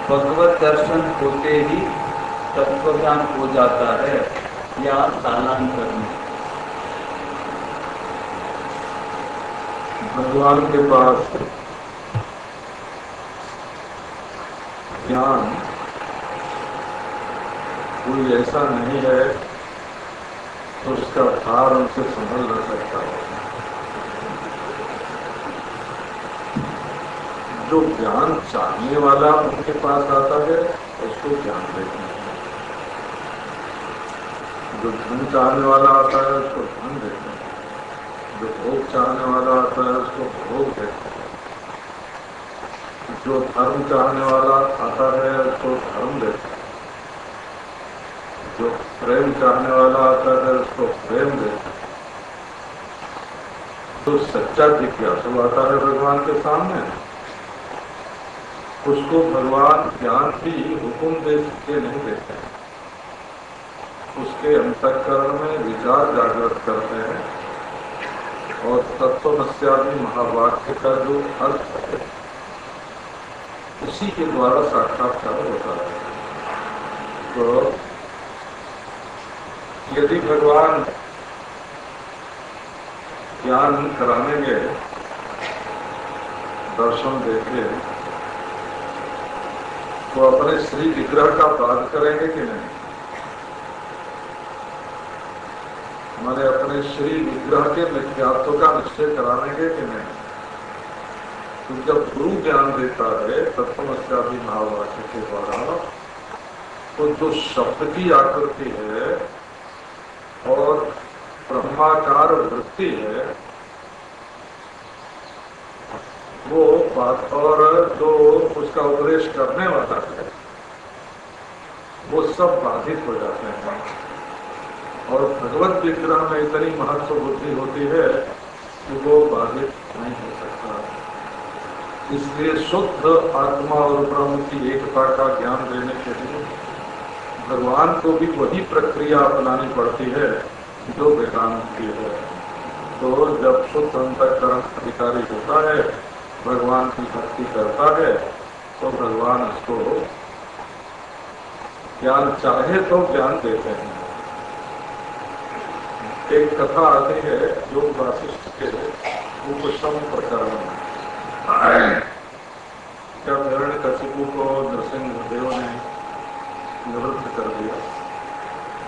भगवत दर्शन होते ही तत्व ज्ञान हो जाता है या कालांतर में? भगवान के पास ज्ञान कोई ऐसा नहीं है तो उसका भार उनसे संभल न सकता है। जो ज्ञान चाहने वाला उनके पास आता है उसको ज्ञान देते हैं। जो धन चाहने वाला आता है उसको धन देते हैं। जो भोग चाहने वाला आता है उसको भोग देते हैं। जो धर्म चाहने वाला आता है उसको धर्म देते हैं। जो प्रेम चाहने वाला आता है उसको प्रेम देते हैं। तो सच्चा जिज्ञासु आता है भगवान के सामने, उसको भगवान ज्ञान भी हुक्म दे के नहीं देते हैं। उसके अंतःकरण में विचार जागृत करते हैं और तत्वमस्यादि महावाक्य का जो अर्थ है उसी के द्वारा साक्षात्कार होता है। तो यदि भगवान ज्ञान कराने के दर्शन देखे तो अपने श्री विग्रह का बाध करेंगे कि नहीं? हमारे अपने श्री विग्रह के मिथ्यात्व का निश्चय कराएंगे कि नहीं? तो जब गुरु ज्ञान देता है तत्वमस्यादि महावाक्य के द्वारा तो जो शब्द की आकृति है और ब्रह्माकार वृत्ति है वो बात, और जो उसका उपदेश करने वाला है वो सब बाधित हो जाते हैं। और भगवत विग्रह में इतनी महत्व बुद्धि होती है कि वो बाधित नहीं हो सकता। इसलिए शुद्ध आत्मा और ब्रह्म की एकता का ज्ञान देने के लिए भगवान को भी वही प्रक्रिया अपनानी पड़ती है जो वेदांत की है। तो जब शुद्ध अंतःकरण अधिकारी होता है, भगवान की भक्ति करता है, तो भगवान उसको ज्ञान चाहे तो ज्ञान देते हैं। एक कथा आती है योग वासिष्ठ के उपशम प्रकरण में। क्या हिरण्यकशिपु को नृसिंहदेव ने निवृत्त कर दिया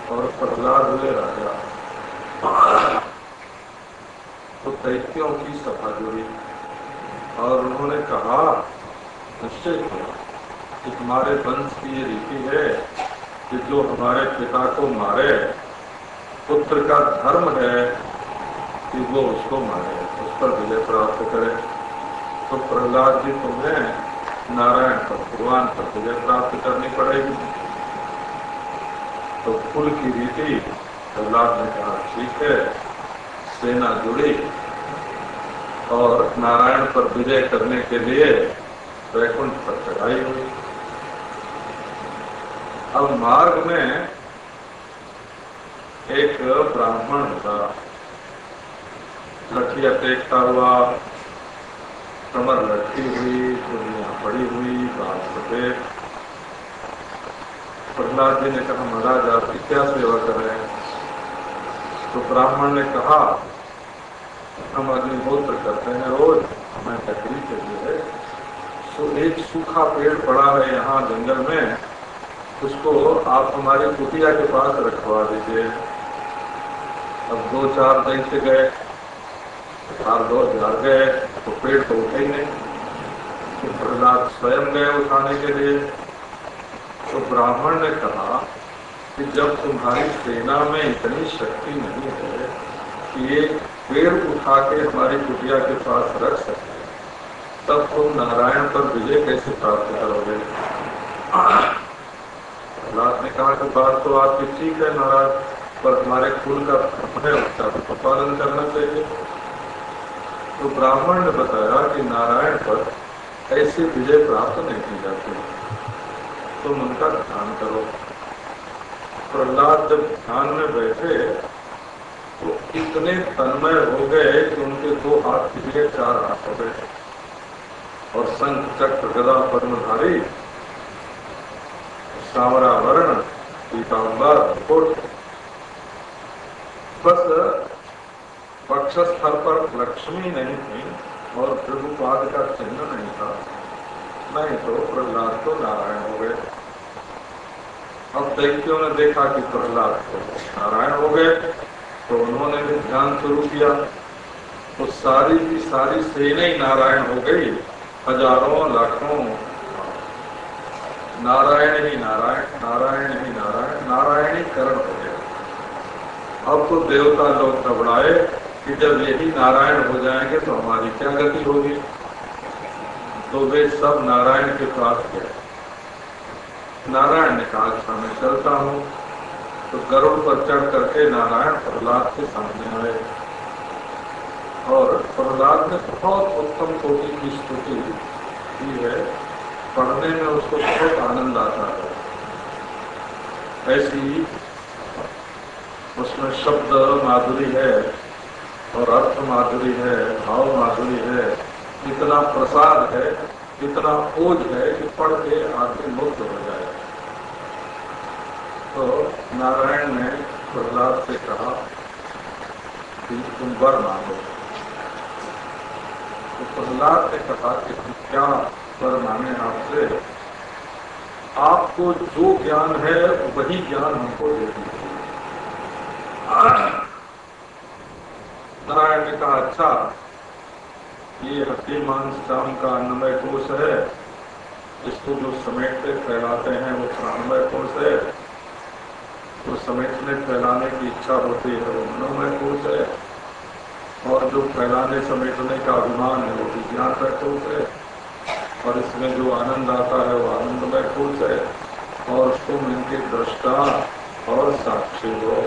और प्रहलाद हुए राजा। तो दैत्यों की सभा जुड़ी और उन्होंने कहा, निश्चय किया कि तुम्हारे वंश की ये रीति है कि जो हमारे पिता को मारे, पुत्र का धर्म है कि वो उसको मारे, उस पर विजय प्राप्त करे। तो प्रहलाद जी तुम्हें नारायण पर, भगवान पर विजय प्राप्त करनी पड़ेगी। तो कुल की रीति प्रहलाद ने कहा ठीक है। सेना जुड़ी और नारायण पर विजय करने के लिए वैकुंठ पर चढ़ाई हुई। अब मार्ग में एक ब्राह्मण था, लठिया टेकता हुआ, कमर लटकी हुई, दुनिया पड़ी हुई, बात सफेद। प्रहलाद जी ने कहा, महाराज आपकी क्या सेवा कर रहे हैं? तो ब्राह्मण ने कहा, हम अग्निहोत्र करते हैं रोज, हमें लकड़ी चाहिए है। तो एक सूखा पेड़ पड़ा है यहाँ जंगल में, उसको आप हमारी कुटिया के पास रखवा दीजिए। अब 2-4 दिन से गए, 4 हजार गए तो पेड़ तो उठे ही नहीं। तो प्रहलाद स्वयं गए उठाने के लिए। तो ब्राह्मण ने कहा कि जब तुम्हारी सेना में इतनी शक्ति नहीं है कि एक पेड़ उठा के हमारी कुटिया के पास रख सके, तब तुम नारायण पर विजय कैसे प्राप्त करोगे? प्रहलाद ने कहा कि बात तो आपकी ठीक है महाराज, पर हमारे कुल का धर्म है, उसका तो पालन करना चाहिए। तो ब्राह्मण ने बताया कि नारायण पर ऐसी विजय प्राप्त नहीं की जाती, तुम उनका ध्यान करो। प्रहलाद जब ध्यान में बैठे तो इतने तन्मय हो गए कि उनके 2 हाथ पिछले 4 हाथ हो गए और शंख चक्र गदा पद्मधारी सांवरा वर्ण, पीतांबर कोट। बस वक्षस्थल पर लक्ष्मी नहीं थी और प्रभुपाद का चिन्ह नहीं था, नहीं तो प्रहलाद तो नारायण हो गए। अब दैत्यों ने देखा कि प्रहलाद तो नारायण हो गए, तो उन्होंने भी ध्यान शुरू किया, तो सारी की सारी सेना ही नारायण हो गई। हजारों लाखों नारायण ही नारायण, नारायण ही नारायण, नारायणीकरण हो गया। अब तो देवता लोग घबराए कि जब यही नारायण हो जाएंगे तो हमारी क्या गति होगी। तो वे सब नारायण के पास गए। नारायण ने कहा अच्छा मैं चलता हूँ। तो गरुड़ पर चढ़ करके नारायण प्रहलाद के सामने आए और प्रहलाद ने बहुत उत्तम कोटि की स्तुति की है, पढ़ने में उसको बहुत आनंद आता है। ऐसी उसमें शब्द माधुरी है और अर्थ माधुरी है, भाव माधुरी है, इतना प्रसाद है, इतना ओज है कि पढ़ के आदमी मुक्त हो जाए। तो नारायण ने प्रहलाद से कहा कि तुम वर मांगो। तो प्रहलाद ने कहा कि तुम क्या वर मांगे आपसे? आपको जो ज्ञान है वही ज्ञान हमको दे दीजिए। नारायण ने कहा अच्छा, ये हड्डी मांस चाम का अन्नमय कोश है, इसको जो समेटते फैलाते हैं वो प्राणमय कोश है, तो समेटने फैलाने की इच्छा होती है वो मनोमय कोश है, और जो फैलाने समेटने का अभिमान है वो विज्ञानमय कोश है, और इसमें जो आनंद आता है वो आनंदमय कोश है, और तुम इनके दृष्टा और साक्षी हो।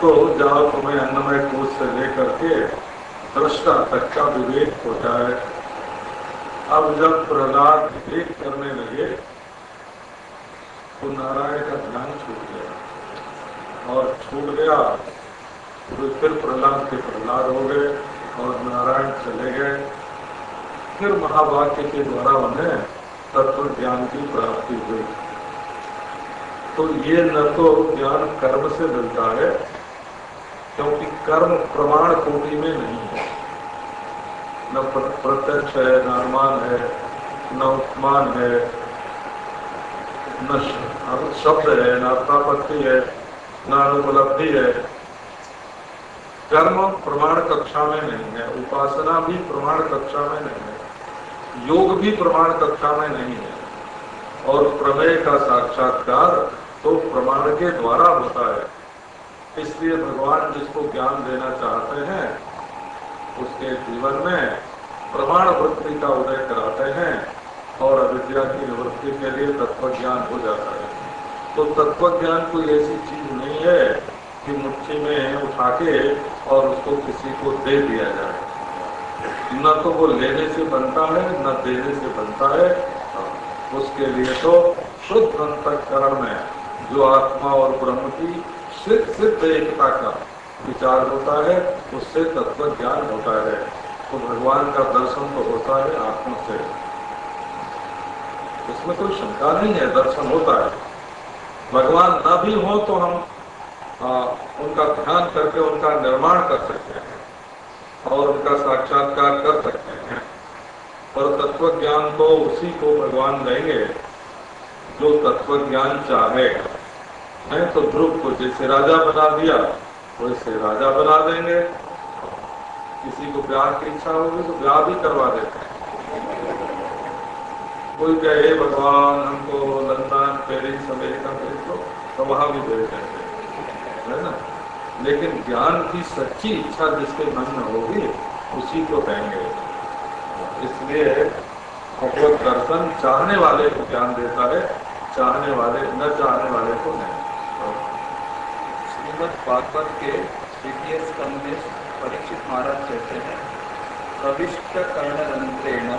तो जाओ तुम्हें अन्नमय कोश से लेकर के दृष्टा तक का विवेक हो जाए। अब जब प्रहलाद विवेक करने लगे तो नारायण का ध्यान छूट गया, और छूट गया तो फिर प्रहलाद के प्रहलाद हो गए और नारायण चले गए। फिर महावाक्य के द्वारा उन्हें तत्व ज्ञान की प्राप्ति हुई। तो ये न तो ज्ञान कर्म से मिलता है, क्योंकि कर्म प्रमाण कोटि में नहीं है, न प्रत्यक्ष है, न अनुमान है, न उपमान है, न शब्द है, न अर्थापत्ति है, न अनुपलब्धि है। कर्म प्रमाण कक्षा में नहीं है, उपासना भी प्रमाण कक्षा में नहीं है, योग भी प्रमाण कक्षा में नहीं है, और प्रमेय का साक्षात्कार तो प्रमाण के द्वारा होता है। इसलिए भगवान जिसको ज्ञान देना चाहते हैं उसके जीवन में प्रमाण वृत्ति का उदय कराते हैं, और अविद्या की निवृत्ति के लिए तत्व ज्ञान हो जाता है। तो तत्व ज्ञान कोई ऐसी चीज नहीं है कि मुट्ठी में उठा के और उसको किसी को दे दिया जाए। न तो वो लेने से बनता है, न देने से बनता है। उसके लिए तो शुद्ध अंतःकरण में जो आत्मा और ब्रह्म की सिद्ध एकता का विचार होता है, उससे तत्व ज्ञान होता है। तो भगवान का दर्शन तो होता है आत्मा से, इसमें कोई शंका नहीं है, दर्शन होता है। भगवान न भी हो तो हम उनका ध्यान करके उनका निर्माण कर सकते हैं और उनका साक्षात्कार कर सकते हैं। पर तत्व ज्ञान तो उसी को भगवान देंगे जो तत्व ज्ञान चाहे। नहीं तो ध्रुव को जैसे राजा बना दिया वैसे राजा बना देंगे, किसी को ब्याह की इच्छा होगी तो ब्याह भी करवा देते हैं। कोई कहे भगवान हमको लंदन पेरिस अमेरिका भेज दो तो वहां भी भेज देंगे, है ना। लेकिन ज्ञान की सच्ची इच्छा जिसके मन में होगी उसी को देंगे। इसलिए भगवत दर्शन चाहने वाले को ज्ञान देता है, चाहने वाले न चाहने वाले को नहीं। श्रीमद् भागवत के द्वितीय स्कंध में परीक्षित महाराज कहते हैं, प्रविष्ट कर्णरंध्रेण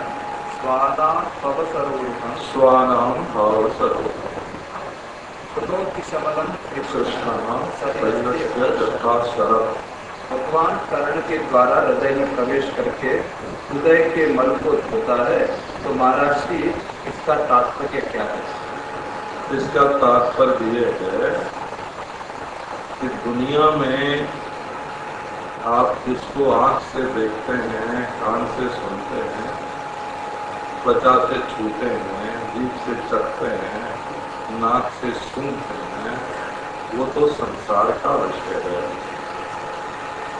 स्वानाम भवसरोरुहं स्वानाम भवसरोरुहं करोति शमलं कृष्णानां शरः। भगवान कर्ण के द्वारा हृदय में प्रवेश करके हृदय के मल को धोता है, तो महाराज जी इसका तात्पर्य क्या है? इसका तात्पर्य ये है कि दुनिया में आप जिसको आंख से देखते हैं, कान से सुनते हैं, त्वचा से छूते हैं, जीभ से चखते हैं, नाक से सूंघते हैं, वो तो संसार का विषय है।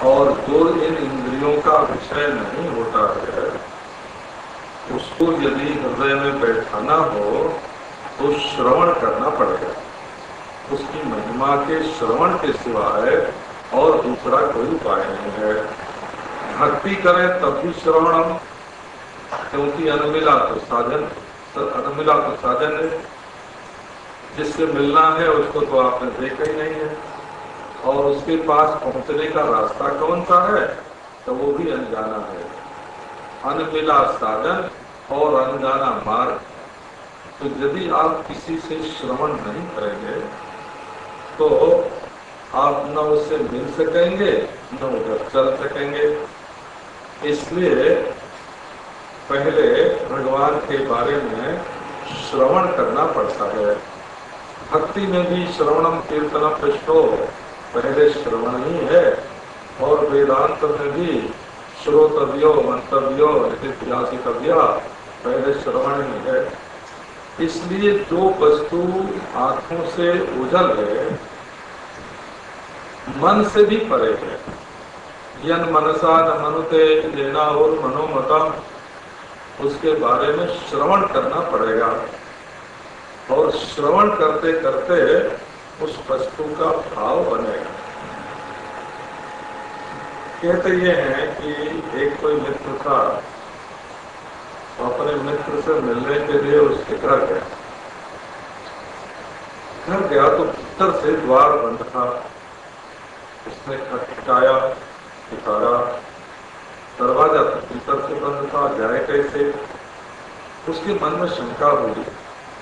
और जो इन इंद्रियों का विषय नहीं होता है, उसको यदि हृदय में बैठाना हो तो श्रवण करना पड़ेगा। उसकी महिमा के श्रवण के सिवाय और दूसरा कोई उपाय नहीं है। भक्ति करें तब भी श्रवणम, क्योंकि अनुमिला तो साधन है। जिससे मिलना है उसको तो आपने देखा ही नहीं है, और उसके पास पहुंचने का रास्ता कौन सा है, तो वो भी अनजाना है। अनमिला साधन और अनजाना मार्ग। तो यदि आप किसी से श्रवण नहीं करेंगे तो आप न उससे मिल सकेंगे न उधर चल सकेंगे। इसलिए पहले भगवान के बारे में श्रवण करना पड़ता है। भक्ति में भी श्रवणम कीर्तनम पृष्ठो, पहले श्रवण ही है। और वेदांत में भी श्रोतव्यो मंतव्यो नित्यासितव्या, पहले श्रवण ही है। इसलिए जो वस्तु आंखों से ओझल है, मन से भी परे है। यन मनसा न मनुते लेना और मनोमतम, उसके बारे में श्रवण करना पड़ेगा। और श्रवण करते करते उस वस्तु का भाव बनेगा। कहते ये हैं कि एक कोई मित्र था, अपने मित्र से मिलने के लिए उसके घर गया तो भीतर से द्वार बंद था। उसने खटखटाया, पुकारा, दरवाजा भीतर से बंद था, जाए कैसे? उसके मन में शंका हुई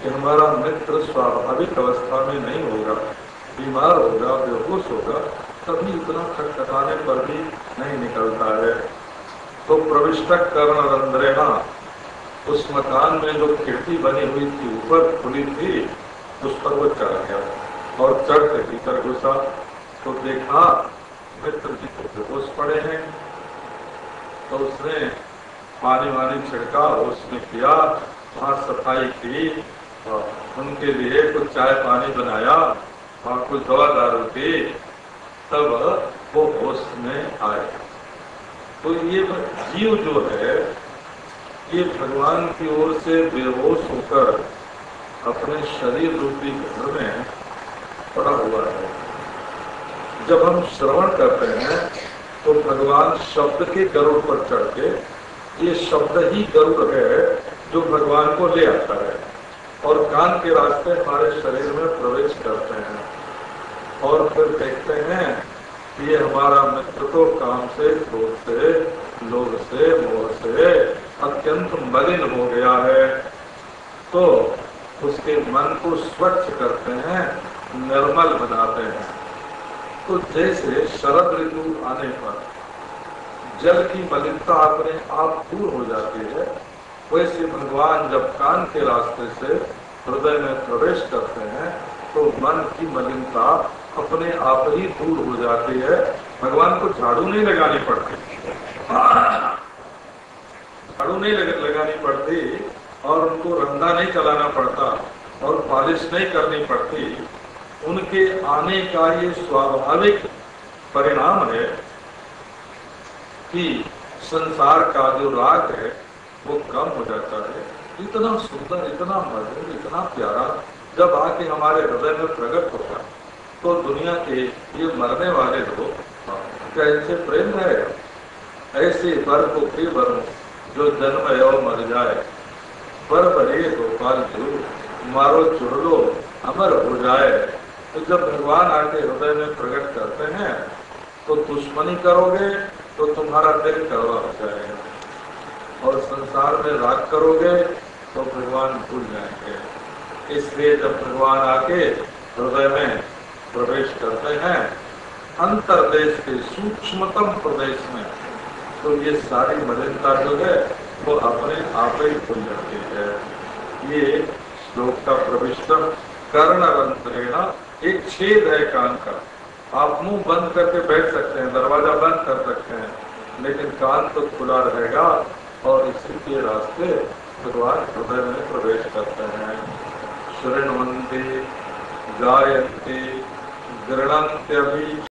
कि हमारा मित्र स्वाभाविक अवस्था में नहीं होगा, बीमार होगा, बेहोश होगा, तभी इतना खटखटाने पर भी नहीं निकलता है। तो प्रविष्टक कर्ण रंध्रेणा, उस मकान में जो खिड़की बनी हुई थी ऊपर खुली थी, उस पर वो चढ़ गया और चढ़ के भीतर घुसा तो देखा मित्र जी को बेहोश पड़े हैं। तो उसने पानी वानी छिड़का, उसने किया, वहां सफाई की, उनके लिए कुछ चाय पानी बनाया और कुछ दवा दारू दी, तब वो होश में आए। तो ये जीव जो है ये भगवान की ओर से बेहोश होकर अपने शरीर रूपी घर में पड़ा हुआ है। जब हम श्रवण करते हैं तो भगवान शब्द के गरुड़ पर चढ़ के, ये शब्द ही गरुड़ है जो भगवान को ले आता है और कान के रास्ते हमारे शरीर में प्रवेश करते हैं। और फिर देखते हैं कि ये हमारा मित्र तो काम से, क्रोध से, लोभ से, मोह से अत्यंत मलिन हो गया है। तो उसके मन को स्वच्छ करते हैं, निर्मल बनाते हैं। तो जैसे शरद ऋतु आने पर जल की मलिनता अपने आप दूर हो जाती है, वैसे भगवान जब कान के रास्ते से हृदय में प्रवेश करते हैं तो मन की मलिनता अपने आप ही दूर हो जाती है। भगवान को झाड़ू नहीं लगानी पड़ती, झाड़ू नहीं लगानी पड़ती और उनको रंधा नहीं चलाना पड़ता और पॉलिश नहीं करनी पड़ती। उनके आने का ये स्वाभाविक परिणाम है कि संसार का जो राग है वो कम हो जाता है। इतना सुंदर, इतना मधुर, इतना प्यारा जब आके हमारे हृदय में प्रकट होगा तो दुनिया के ये मरने वाले लोग कैसे प्रेम रहेगा। ऐसे वर को प्रिय वर जो जन्म एवं मर जाए, वर बरे गोपाल जो मारो चुड़ लो अमर हो जाए। तो जब भगवान आके हृदय में प्रकट करते हैं तो दुश्मनी करोगे तो तुम्हारा दिल कड़वा हो जाएगा और संसार में राग करोगे तो भगवान भूल जाएंगे। इसलिए जब भगवान आके हृदय में प्रवेश करते हैं अंतरदेश के सूक्ष्मतम प्रदेश में, तो ये सारी मलिनता जो है वो अपने आप ही खुल जाती है। ये श्लोक का प्रविष्टम कर्णरंध्रेण, एक छेद है कान का। आप मुंह बंद करके बैठ सकते हैं, दरवाजा बंद कर सकते हैं, लेकिन कान तो खुला रहेगा और इसी के रास्ते भगवान हृदय में प्रवेश करते हैं। शृण्वन्ति गायन्ति गृह्णन्त्यपि।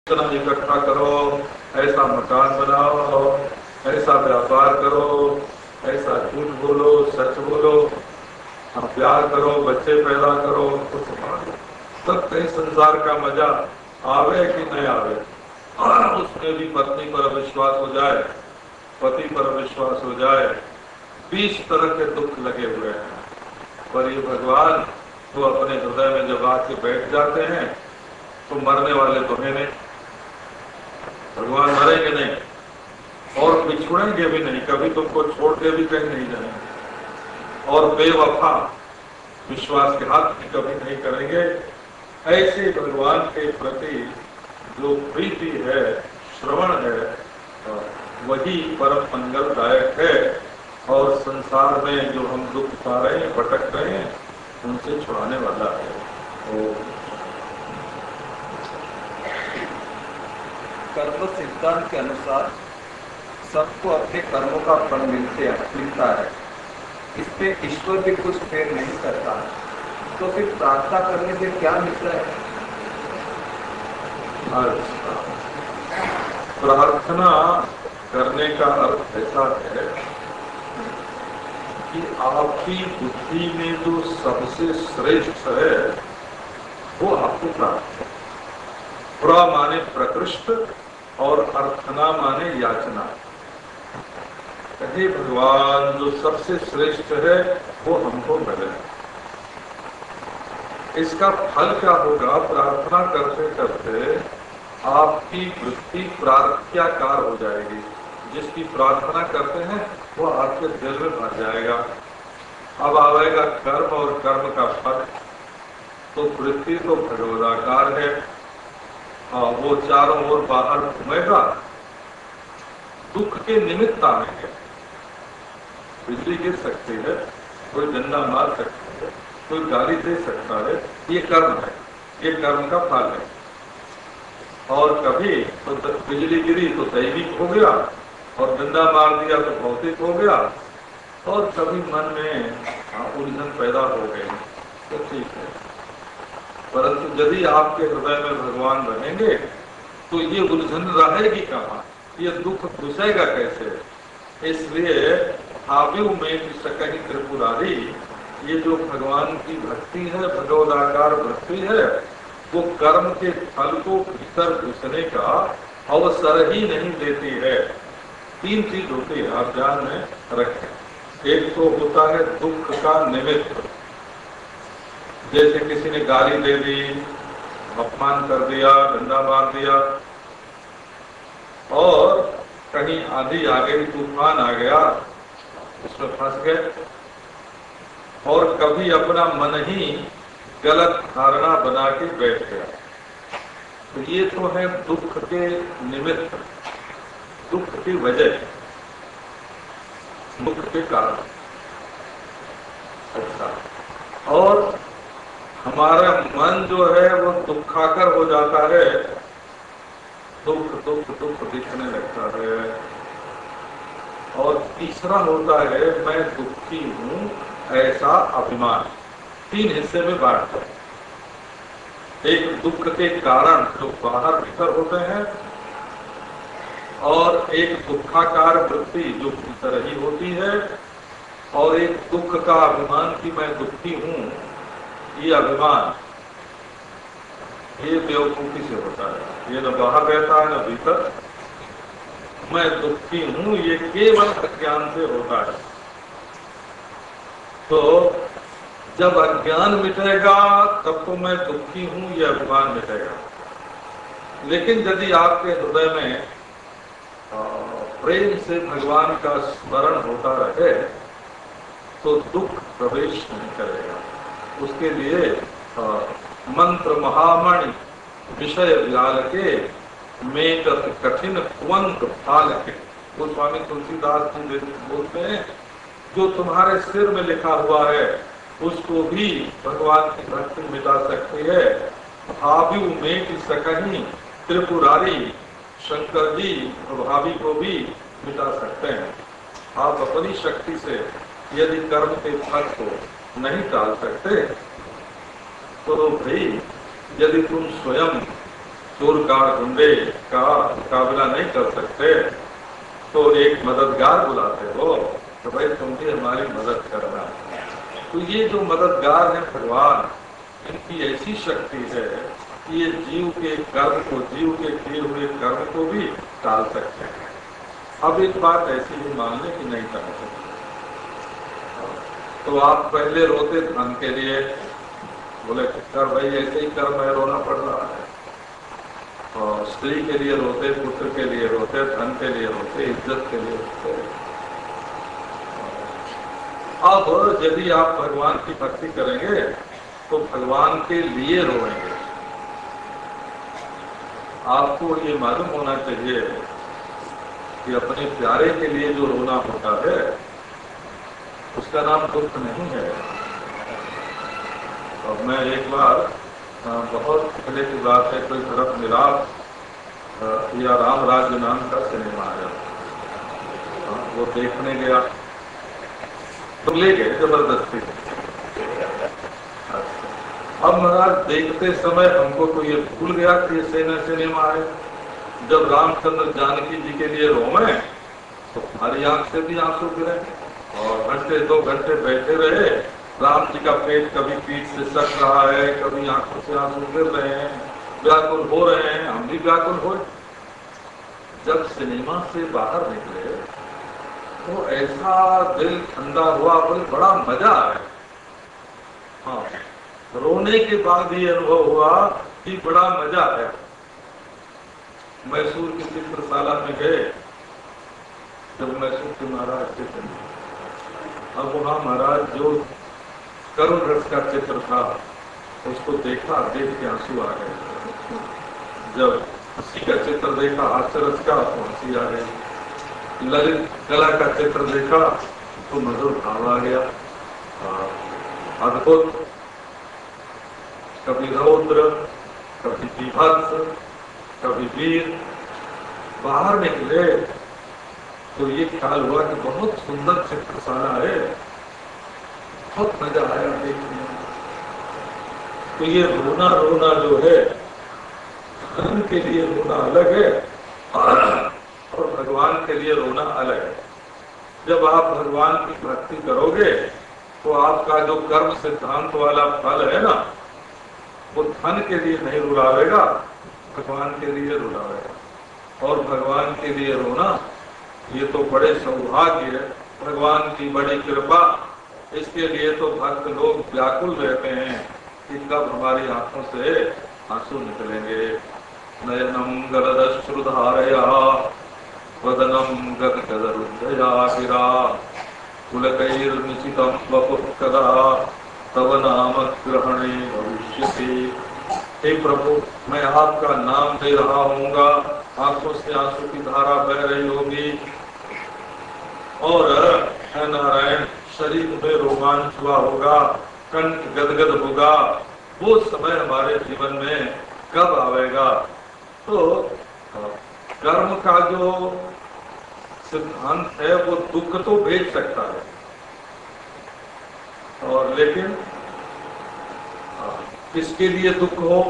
इतना इकट्ठा करो, ऐसा मकान बनाओ, ऐसा व्यापार करो, ऐसा झूठ बोलो, सच बोलो, प्यार करो, बच्चे पैदा करो, कुछ सब कहीं संसार का मजा आवे कि नहीं आवे, उसमें भी पत्नी पर विश्वास हो जाए, पति पर विश्वास हो जाए, 20 तरह के दुख लगे हुए हैं। पर ये भगवान तो अपने हृदय में जब आके बैठ जाते हैं तो मरने वाले तो है नहीं, भगवान मरेंगे नहीं और बिछुड़ेंगे भी नहीं, कभी तुमको छोड़ के भी कहीं नहीं जाएंगे और बेवफा विश्वास के हाथ भी कभी नहीं करेंगे। ऐसे भगवान के प्रति जो प्रीति है, श्रवण है, वही परम मंगलदायक है और संसार में जो हम दुख पा रहे हैं, भटक रहे हैं, उनसे छुड़ाने वाला है। कर्म सिद्धांत के अनुसार सबको अपने कर्मों का फल मिलता है, इस पे ईश्वर भी कुछ फेर नहीं करता है, तो फिर प्रार्थना करने से क्या मिलता है? प्रार्थना करने का अर्थ ऐसा है कि आपकी बुद्धि में जो सबसे श्रेष्ठ है वो आपको प्राप्त है। प्र माने प्रकृष्ट और अर्थना माने याचना। हे भगवान, जो सबसे श्रेष्ठ है वो हमको मिले। इसका फल क्या होगा? प्रार्थना करते करते आपकी वृत्ति प्रार्थ्याकार हो जाएगी, जिसकी प्रार्थना करते हैं वो आपके दिल में भर जाएगा। अब आएगा कर्म और कर्म का फल। तो पृथ्वी तो भगवदाकार है, वो चारों ओर बाहर घूमेगा, दुख के निमित्त आएंगे। बिजली गिर सकती है, कोई डंडा मार सकता है, कोई गाली दे सकता है, ये कर्म है, ये कर्म का फल है। और कभी तो बिजली गिरी तो दैविक हो गया, और डंडा मार दिया तो भौतिक हो गया, और कभी मन में उलझन पैदा हो गई तो ठीक है। परंतु यदि आपके हृदय में भगवान रहेंगे तो ये उलझन रहेगी कहाँ, ये दुख घुसेगा कैसे? इसलिए आयु में सकही त्रिपुरारी, ये जो भगवान की भक्ति है, भगवदाकार भक्ति है, वो कर्म के फल को भीतर घुसने का अवसर ही नहीं देती है। तीन चीज होती है, आप ध्यान में रखें। एक तो होता है दुख का निमित्त, जैसे किसी ने गाली दे दी, अपमान कर दिया, डंडा मार दिया, और कहीं आंधी आ गई, तूफान आ गया, उसमें फंस गए। और कभी अपना मन ही गलत धारणा बना के बैठ गया। तो ये तो है दुख के निमित्त, दुख की वजह, दुख के कारण। अच्छा, और हमारा मन जो है वो दुखाकर हो जाता है, दुख दुख दुख दिखने लगता है। और तीसरा होता है मैं दुखी हूं ऐसा अभिमान। तीन हिस्से में बांटते हैं। एक दुख के कारण जो बाहर भीतर होते हैं, और एक दुखाकार वृत्ति जो भीतर ही होती है, और एक दुख का अभिमान कि मैं दुखी हूं, ये अभिमान ये बेवकूफी से होता है, ये न बाहर रहता है न भीतर। मैं दुखी हूं ये केवल अज्ञान से होता है। तो जब अज्ञान मिटेगा तब तो मैं दुखी हूं ये अभिमान मिटेगा। लेकिन यदि आपके हृदय में प्रेम से भगवान का स्मरण होता रहे तो दुख प्रवेश नहीं करेगा। उसके लिए मंत्र महामणि विषय व्याल के मेकत कठिन कुंत फाल के, वो स्वामी तुलसीदास जी बोलते हैं, जो तुम्हारे सिर में लिखा हुआ है उसको भी भगवान की भक्ति मिटा सकती है। भाभी मेट सकही त्रिपुरारी, शंकर जी भाभी को भी मिटा सकते हैं। आप अपनी शक्ति से यदि कर्म के फल को नहीं टाल सकते तो भाई यदि तुम स्वयं चोर का गुंडे का मुकाबला नहीं कर सकते तो एक मददगार बुलाते हो तो भाई तुम भी हमारी मदद करना। तो ये जो मददगार है भगवान, इनकी ऐसी शक्ति है कि ये जीव के कर्म को, जीव के किए हुए कर्म को भी टाल सकते हैं। अब एक बात ऐसी ही मान लें कि नहीं टाल सकते तो आप पहले रोते धन के लिए, बोले कर भाई ऐसे ही कर्म है, रोना पड़ रहा है। और स्त्री के लिए रोते, पुत्र के लिए रोते, धन के लिए रोते, इज्जत के लिए रोते। अब यदि आप भगवान की भक्ति करेंगे तो भगवान के लिए रोएंगे। आपको ये मालूम होना चाहिए कि अपने प्यारे के लिए जो रोना होता है उसका नाम दुख नहीं है। और मैं एक बार बहुत पहले की बात है, कोई तरफ मिलाप या राम राज्य नाम का सिनेमा आया, वो देखने गया तो ले गए जबरदस्ती। अब महाराज देखते समय हमको तो ये भूल गया कि ये सिनेमा है। जब रामचंद्र जानकी जी के लिए रोए तो हमारी आंख से भी आंसू गिरे और घंटे 2 घंटे बैठे रहे। राम जी का पेट कभी पीठ से सट रहा है, कभी आंखों से आंसू गिर रहे हैं, व्याकुल हो रहे हैं, हम भी व्याकुल हो। जब सिनेमा से बाहर निकले तो ऐसा दिल ठंडा हुआ, बोले बड़ा मजा आया। हाँ, रोने के बाद ही अनुभव हुआ कि बड़ा मजा आया। मैसूर की चित्रशाला में गए जब मैं सूर्य महाराज के चले, अब वहां महाराज जो करुण रस का चित्र था उसको देखा, देख के आंसू आ गए। जब हंसी का चित्र देखा हास्यरस का तो हंसी आ गई, ललित कला का चित्र देखा तो मधुर भाव आ गया। अद्भुत, कभी रौद्र, कभी बीभत्स, कभी वीर बाहर निकले तो ये ख्याल हुआ कि बहुत सुंदर चित्रशाला है, बहुत मजा आया देखने। तो ये रोना रोना जो है धन के लिए रोना अलग है और भगवान के लिए रोना अलग है। जब आप भगवान की भक्ति करोगे तो आपका जो कर्म सिद्धांत वाला फल है ना, वो धन के लिए नहीं रुलावेगा, भगवान के लिए रुलावेगा। और भगवान के लिए रोना ये तो बड़े सौभाग्य है, भगवान की बड़ी कृपा। इसके लिए तो भक्त लोग व्याकुल रहते हैं कि कब हमारी आंखों से आंसू निकलेंगे। नयनम गलदश्रुधारया वदनम गदगदरुद्धया गिरा पुलकैर्निशितं वपुः कदा तव नाम ग्रहणे भविष्यति। हे प्रभु, मैं आपका नाम दे रहा हूँगा, आंखों से आंसू की धारा बह रही होगी और है नारायण शरीर में रोमांच हुआ होगा, कंठ गदगद होगा। वो समय हमारे जीवन में कब आवेगा? तो कर्म का जो सिद्धांत है वो दुख तो भेज सकता है, और लेकिन किसके लिए दुख हो,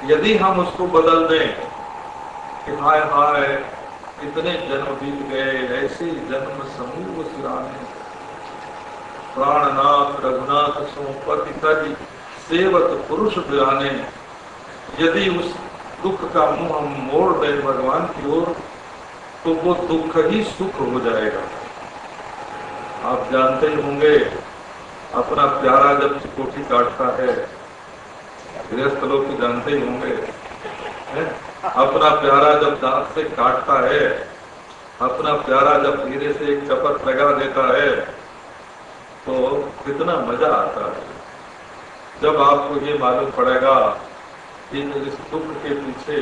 यदि हम उसको बदल दें कि हाय हाय इतने जन्म बीत गए, ऐसे जन्म समूह सिराने, प्राणनाथ रघुनाथ सो पति तज सेवत पुरुष बिराने। यदि उस दुख का मुंह हम मोड़ दें भगवान की ओर तो वो दुख ही सुख हो जाएगा। आप जानते ही होंगे, अपना प्यारा जब चिकोटी काटता है, गृहस्थ लोग तो जानते ही होंगे, अपना प्यारा जब दांत से काटता है, अपना प्यारा जब धीरे से एक चपट लगा देता है तो कितना मजा आता है। जब आपको ये मालूम पड़ेगा कि इस दुख के पीछे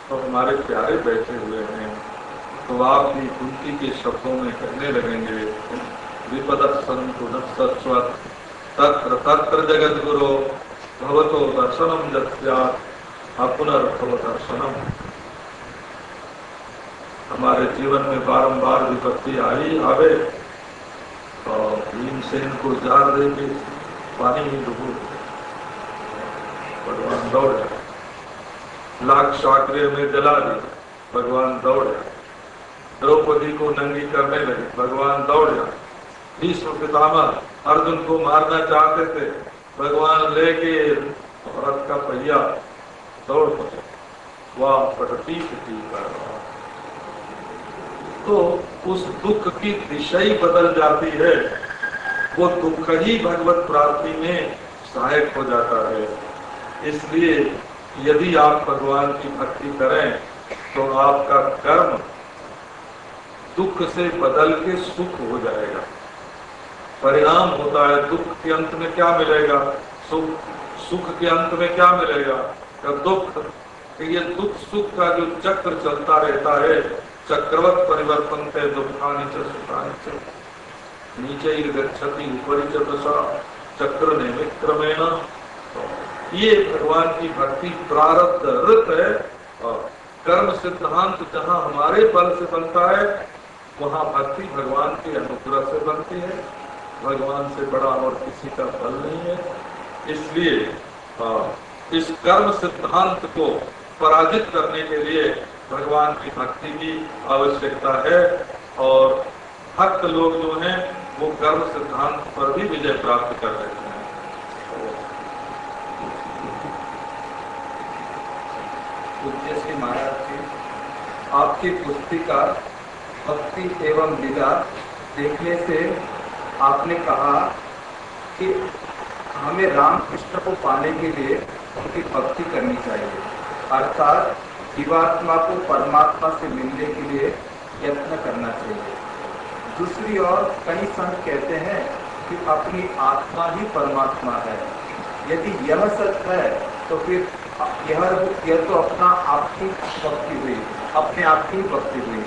तो हमारे प्यारे बैठे हुए हैं, तो आप भी कुंती के शब्दों में कहने लगेंगे, विपद संतु सत्स्वत तत्र तत्र जगत गुरु भवतो दर्शनम जस्यात् अपुनर्भव दर्शनम। हमारे जीवन में बारंबार विपत्ति आई आवे और भीमसेन को जार देके पानी में डूबो, भगवान दौड़ जाए, लाख सागरे में जला दी, भगवान दौड़ जाए, द्रौपदी को नंगी करने लगे, भगवान दौड़ जाए, भीष्म पितामह अर्जुन को मारना चाहते थे, भगवान लेके रथ का पहिया दौड़ पड़े, वाह पटती पटी कर। तो उस दुख की दिशा ही बदल जाती है, वो दुख ही भगवत प्राप्ति में सहायक हो जाता है। इसलिए यदि आप भगवान की भक्ति करें तो आपका कर्म दुख से बदल के सुख हो जाएगा। परिणाम होता है दुख के अंत में क्या मिलेगा, सुख, सुख के अंत में क्या मिलेगा, दुख। ये दुख सुख का जो चक्र चलता रहता है, चक्रवत परिवर्तन थे दुखानि च सुखानि च नीचे ही गच्छति ऊपरी च दशा चक्र निमित्त क्रमेण। ये भगवान की भक्ति प्रारब्ध रत है, और कर्म सिद्धांत जहाँ हमारे बल से बनता है वहाँ भक्ति भगवान के अनुग्रह से बनती है। भगवान से बड़ा और किसी का बल नहीं है। इसलिए इस कर्म सिद्धांत को पराजित करने के लिए भगवान की भक्ति की आवश्यकता है, और भक्त लोग जो हैं वो कर्म सिद्धांत पर भी विजय प्राप्त कर लेते हैं। पूज्य श्री महाराज जी, आपकी पुस्तिका भक्ति एवं लीला देखने से आपने कहा कि हमें राम कृष्ण को पाने के लिए उनकी भक्ति करनी चाहिए, अर्थात जीवात्मा को परमात्मा से मिलने के लिए यत्न करना चाहिए। दूसरी ओर कई संत कहते हैं कि अपनी आत्मा ही परमात्मा है। यदि यह सत्य है तो फिर यह तो अपना आप की भक्ति हुई, अपने आप की भक्ति हुई।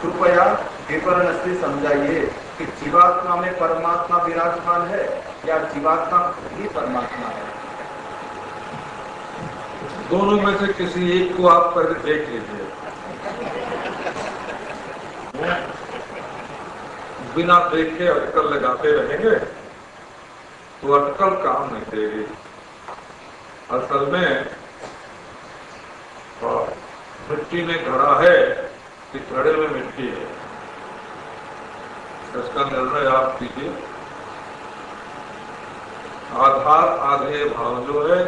कृपया विवरण से समझाइए कि जीवात्मा में परमात्मा विराजमान है या जीवात्मा ही परमात्मा है। दोनों में से किसी एक को आप पहले देख लीजिए। बिना देखे अटकल लगाते रहेंगे तो अटकल काम नहीं देगी। असल में मिट्टी में घड़ा है कि घड़े में मिट्टी है, इसका निर्णय आप कीजिए। आधार आधेय भाव जो है,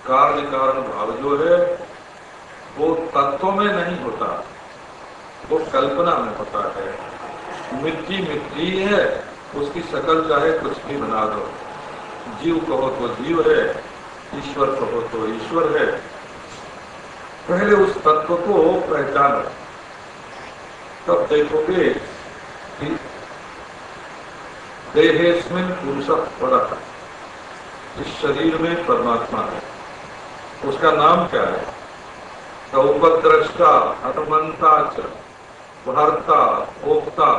कार्य कारण भाव जो है, वो तत्व में नहीं होता, वो कल्पना में होता है। मिट्टी मिट्टी है, उसकी शक्ल चाहे कुछ भी बना दो। जीव कहो तो जीव है, ईश्वर कहो तो ईश्वर है। पहले उस तत्व को पहचानो, तब देखोगे कि देहेस्मिन् पुरुषः परः, इस शरीर में परमात्मा है। उसका नाम क्या है? उपद्रष्टा, हनुमंता च, भर्ता, भोक्ता,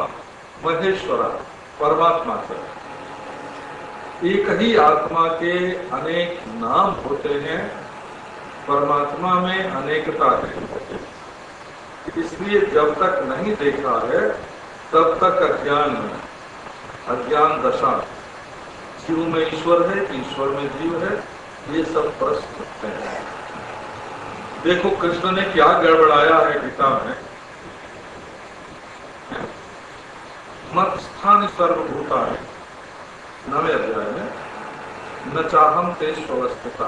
महेश्वरा, परमात्मा से। एक ही आत्मा के अनेक नाम होते हैं, परमात्मा में अनेकता है। इसलिए जब तक नहीं देखा है तब तक अज्ञान में, अज्ञान दशा, जीव में ईश्वर है, ईश्वर में जीव है, ये सब प्रश्न उठते हैं। देखो कृष्ण ने क्या गड़बड़ाया है गीता में। मत स्थान सर्वभूतानि, 9वें अध्याय में, न चाहम तेषु अवस्थिता,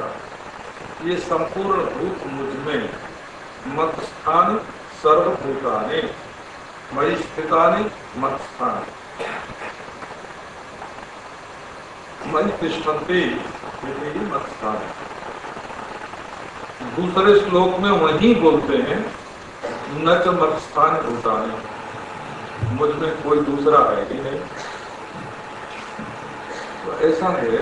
ये संपूर्ण भूत मुझ में, मत स्थान सर्वभूतानि मयि स्थितानि मत स्थान मयि तिष्ठन्ति इति मत स्थान। दूसरे श्लोक में वही बोलते हैं, न च मत स्थान भूतानि, मुझ में कोई दूसरा है ही नहीं। तो ऐसा है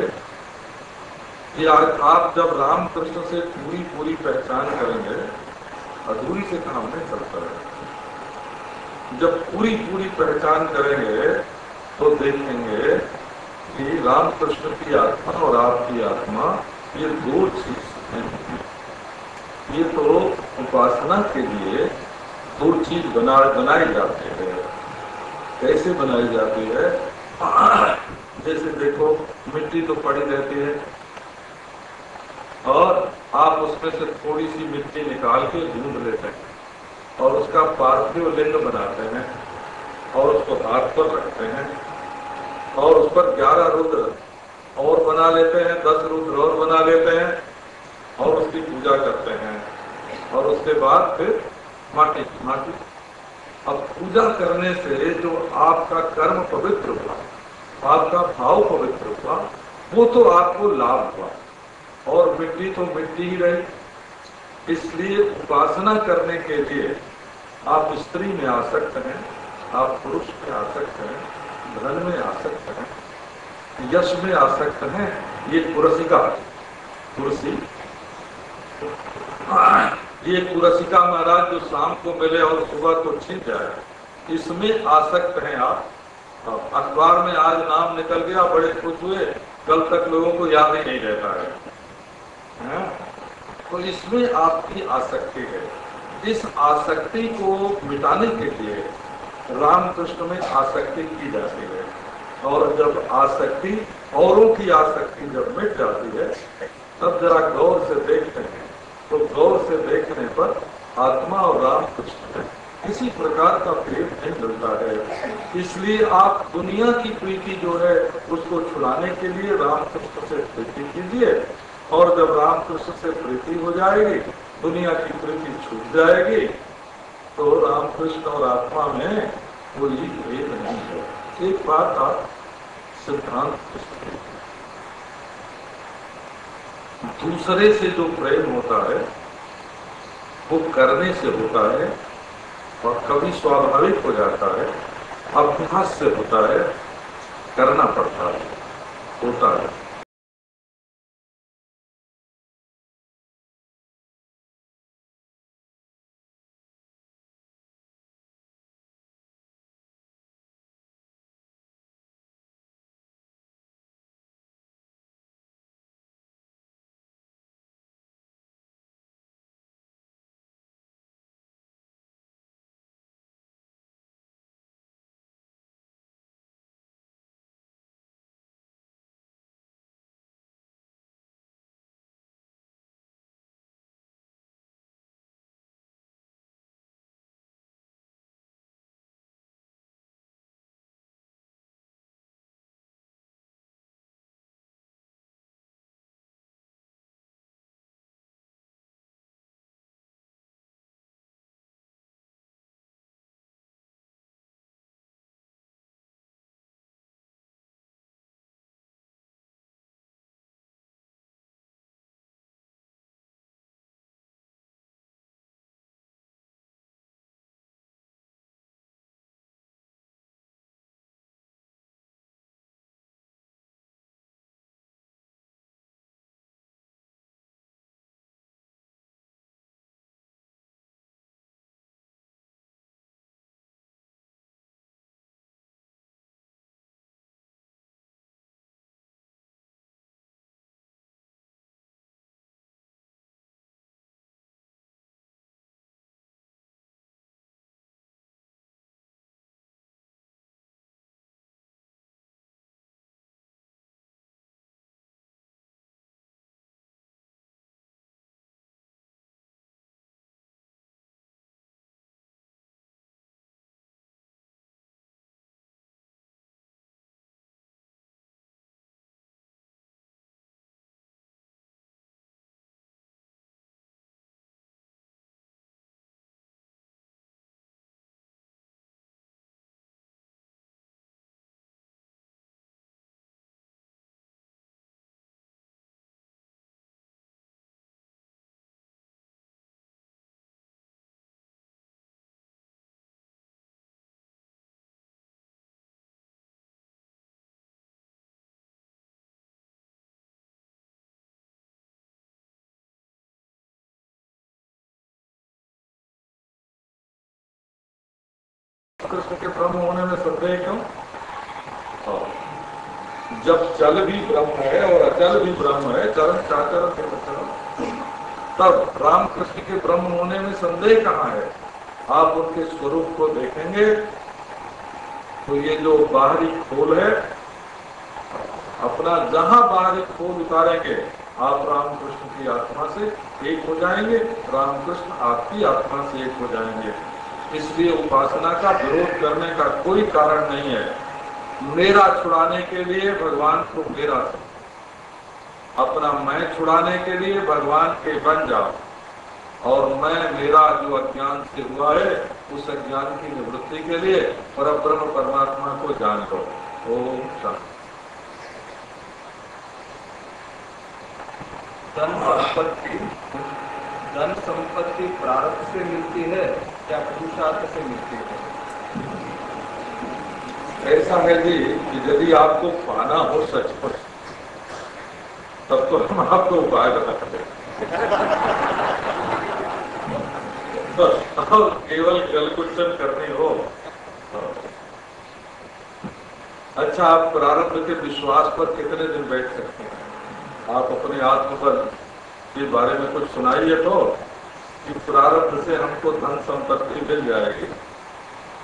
कि आज आप जब राम कृष्ण से पूरी पूरी पहचान करेंगे, अधूरी से काम नहीं चलता है। जब पूरी पूरी पहचान करेंगे तो देखेंगे कि राम कृष्ण की आत्मा और आपकी आत्मा ये दो चीज हैं। ये तो उपासना के लिए दो चीज बनाई जाती है। कैसे बनाई जाती है? जैसे देखो मिट्टी तो पड़ी रहती है और आप उसमें से थोड़ी सी मिट्टी निकाल के गूंद लेते हैं और उसका पार्थिव लिंग बनाते हैं और उसको हाथ पर रखते हैं और उस पर 11 रुद्र और बना लेते हैं, 10 रुद्र और बना लेते हैं और उसकी पूजा करते हैं और उसके बाद फिर माटी। अब पूजा करने से जो आपका कर्म पवित्र हुआ, आपका भाव पवित्र हुआ, वो तो आपको लाभ हुआ और मिट्टी तो मिट्टी ही रही। इसलिए उपासना करने के लिए आप स्त्री में आसक्त हैं, आप पुरुष में आसक्त हैं, धन में आसक्त हैं, यश में आसक्त हैं। ये कुर्सी, ये कुर्सिका महाराज जो शाम को मिले और सुबह को छिन जाए, इसमें आसक्त हैं आप। अखबार में आज नाम निकल गया, बड़े खुश हुए, कल तक लोगों को याद ही नहीं रहता है। तो इसमें आपकी आसक्ति है। इस आसक्ति को मिटाने के लिए रामकृष्ण में आसक्ति की जाती है और जब आसक्ति, औरों की आसक्ति जब मिट जाती है तब जरा गौर से देखते हैं तो गौर से देखने पर आत्मा और रामकृष्ण में किसी प्रकार का भेद नहीं मिलता है। इसलिए आप दुनिया की प्रीति जो है उसको छुड़ाने के लिए रामकृष्ण से प्रीति कीजिए और जब रामकृष्ण से प्रीति हो जाएगी, दुनिया की प्रीति छूट जाएगी, तो रामकृष्ण और आत्मा में कोई भेद नहीं है। एक बात आप सिद्धांत, दूसरे से जो प्रेम होता है वो करने से होता है और कभी स्वाभाविक हो जाता है, अभ्यास से होता है, करना पड़ता है, होता है। कृष्ण के ब्रह्म होने में संदेह क्यों? जब चल भी ब्रह्म है और अचल भी ब्रह्म है, चरण चाचरण के वचन, तब रामकृष्ण के ब्रह्म होने में संदेह कहाँ है? आप उनके स्वरूप को देखेंगे तो ये जो बाहरी खोल है, अपना जहां बाहरी खोल उतारेंगे, आप रामकृष्ण की आत्मा से एक हो जाएंगे, रामकृष्ण आपकी आत्मा से एक हो जाएंगे। इसलिए उपासना का विरोध करने का कोई कारण नहीं है। मेरा छुड़ाने के लिए भगवान को मेरा, अपना मैं छुड़ाने के लिए भगवान के बन जाओ, और मैं मेरा जो अज्ञान से हुआ है उस अज्ञान की निवृत्ति के लिए परब्रह्म परमात्मा को जान लो। ओम शांति। धन संपत्ति प्रारब्ध से मिलती है या पुरुषार्थ से मिलती है? ऐसा है जी कि यदि आपको पाना हो सचमुच, तब तो हम आपको उपाय बताते हैं। और केवल गलकुचन करनी हो, अच्छा, आप प्रारब्ध के विश्वास पर कितने दिन बैठ सकते हैं? आप अपने आत्मबल के बारे में कुछ सुनाइए तो, कि प्रारब्ध से हमको धन संपत्ति मिल जाएगी,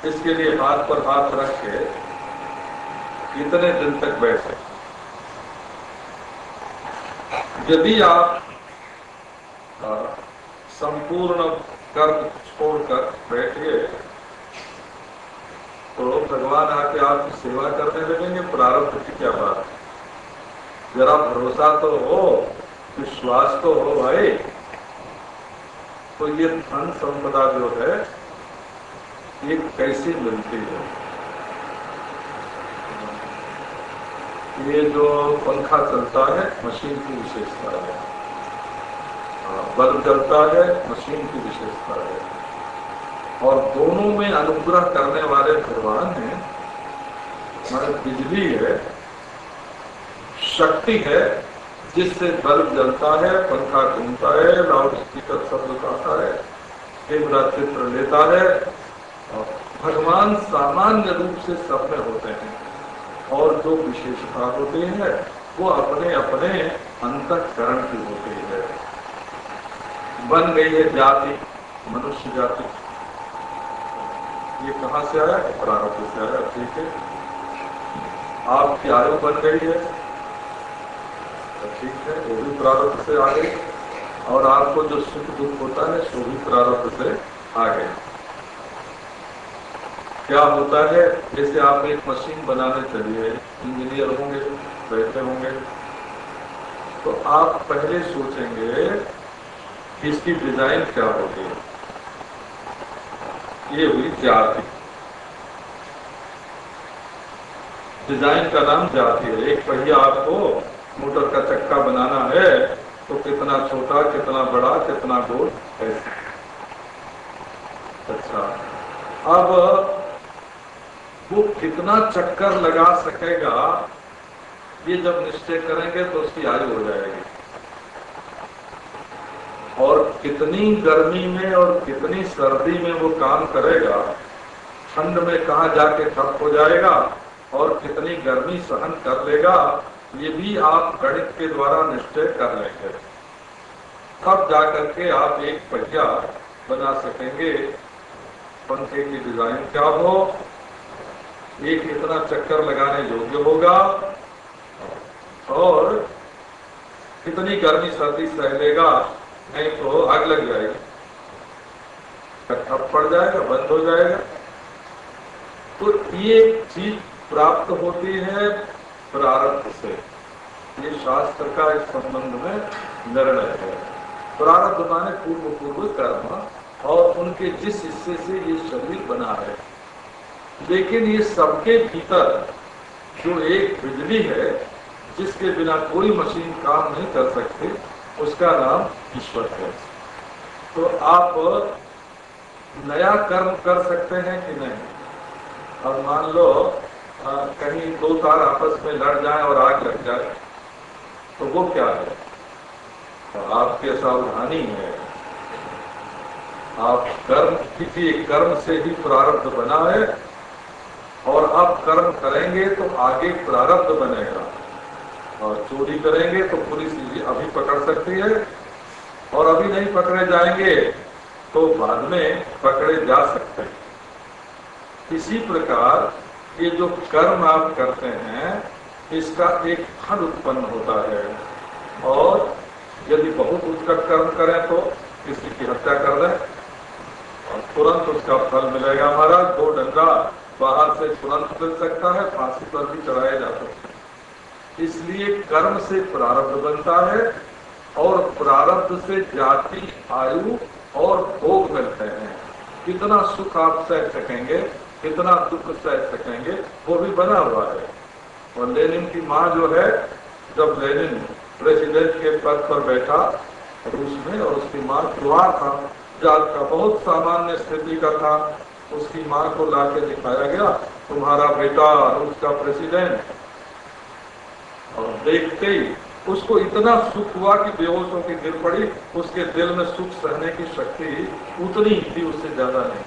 इसके लिए हाथ पर हाथ रख के कितने दिन तक बैठ सकते? यदि आप संपूर्ण कर्म छोड़कर बैठिए तो भगवान आके आपकी सेवा करने लगेंगे। प्रारब्ध की क्या बात? जरा भरोसा तो हो, विश्वास तो हो भाई। तो ये धन संपदा जो है ये कैसे मिलती है? ये जो पंखा चलता है मशीन की विशेषता है, बल्ब जलता है मशीन की विशेषता है, और दोनों में अनुग्रह करने वाले भगवान हैं। हमारे बिजली है, शक्ति है, जिससे बल्ब जलता है, पंखा घूमता है, लाउड स्पीकर शब्द आता है, कैमरा चित्र लेता है। और भगवान सामान्य रूप से सब में होते हैं, और जो विशेषता होती है वो अपने अपने अंतःकरण की होती है। बन गई है जाति, मनुष्य जाति। ये कहाँ से आया? प्रारब्ध से आया। ठीक है, आपकी आयु बन गई है, तो ठीक है, वो भी प्रारब्ध से आ गई। और आपको जो सुख दुख होता है वो भी प्रारब्ध से आ गए। क्या होता है, जैसे आप एक मशीन बनाने चलिए, इंजीनियर होंगे, बैठे होंगे, तो आप पहले सोचेंगे कि इसकी डिजाइन क्या होगी। ये हुई जाति। डिजाइन का नाम जाति है। एक पहिया आपको मोटर का चक्का बनाना है तो कितना छोटा, कितना बड़ा, कितना गोल, ऐसे। अच्छा, अब वो कितना चक्कर लगा सकेगा ये जब निश्चय करेंगे तो उसकी आयु हो जाएगी। और कितनी गर्मी में और कितनी सर्दी में वो काम करेगा, ठंड में कहाँ जाके ठप हो जाएगा और कितनी गर्मी सहन कर लेगा, ये भी आप गणित के द्वारा निश्चय कर लेंगे। तब जाकर के आप एक पहिया बना सकेंगे। पंखे की डिजाइन क्या हो, एक इतना चक्कर लगाने योग्य होगा और कितनी गर्मी सर्दी सह लेगा, नहीं तो आग लग जाएगी, ठप पड़ जाएगा, बंद हो जाएगा। तो ये चीज प्राप्त होती है प्रारब्ध से। ये शास्त्र का इस संबंध में निर्णय है। प्रारब्ध माने पूर्व पूर्व कर्म, और उनके जिस हिस्से से ये शरीर बना है। लेकिन ये सबके भीतर जो एक बिजली है, जिसके बिना कोई मशीन काम नहीं कर सकती, उसका नाम ईश्वर है। तो आप नया कर्म कर सकते हैं कि नहीं? और मान लो कहीं दो तार आपस में लड़ जाए और आग लग जाए, तो वो क्या है? तो आपकी सावधानी है। आप कर्म कीजिए, कर्म से ही प्रारब्ध बना है, और आप कर्म करेंगे तो आगे प्रारब्ध बनेगा। और चोरी करेंगे तो पुलिस अभी पकड़ सकती है, और अभी नहीं पकड़े जाएंगे तो बाद में पकड़े जा सकते हैं। इसी प्रकार ये जो कर्म आप करते हैं, इसका एक फल उत्पन्न होता है। और यदि बहुत उत्कट कर्म करें तो किसी की हत्या कर दें और तुरंत उसका फल मिलेगा। हमारा 2 डंडा बाहर से तुरंत मिल सकता है, फांसी पर भी चढ़ाया जा सकता है। इसलिए कर्म से प्रारब्ध बनता है, और प्रारब्ध से जाति, आयु और भोग मिलते हैं। कितना सुख आप सह सकेंगे, कितना दुख सह सकेंगे, वो भी बना हुआ है। और लेनिन की माँ जो है, जब लेनिन प्रेसिडेंट के पद पर बैठा रूस में, और उसकी माँ द्वार था, जात का बहुत सामान्य स्थिति का था, उसकी माँ को लाके दिखाया गया, तुम्हारा बेटा रूस का प्रेसिडेंट। और देखते ही उसको इतना सुख हुआ कि बेहोश होकर गिर पड़ी। उसके दिल में सुख सहने की शक्ति उतनी ही थी, उससे ज्यादा नहीं।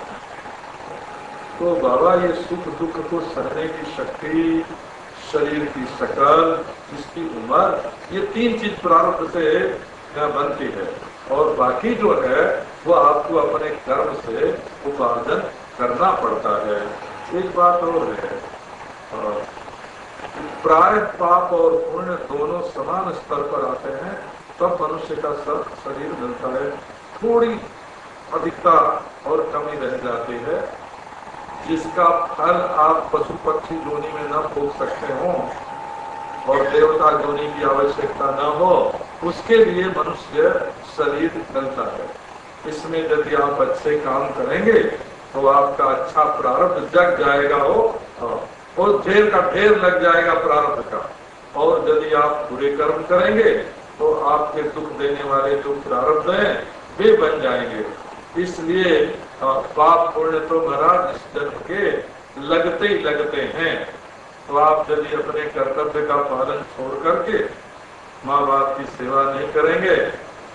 तो बाबा, ये सुख दुख को सहने की शक्ति, शरीर की शकल, इसकी उम्र, ये 3 चीज प्रारब्ध से बनती है। और बाकी जो है वो आपको अपने कर्म से उपार्जन करना पड़ता है। एक बात और है, प्राय पाप और पुण्य दोनों समान स्तर पर आते हैं, तब मनुष्य का शरीर मिलता है। थोड़ी अधिकता और कमी रह जाती है, जिसका फल आप पशु पक्षी योनि में न भोग सकते हो और देवता योनि की आवश्यकता न हो, उसके लिए मनुष्य शरीर मिलता है। इसमें यदि आप अच्छे काम करेंगे तो आपका अच्छा प्रारब्ध जग जाएगा हो, और ढेर का ढेर लग जाएगा प्रारब्ध का। और यदि आप बुरे कर्म करेंगे तो आपके दुख देने वाले जो प्रारब्ध हैं वे बन जाएंगे। इसलिए पाप पुण्य तो महाराज इस जन्म के लगते ही लगते हैं। तो आप यदि अपने कर्तव्य का पालन छोड़ करके माँ बाप की सेवा नहीं करेंगे,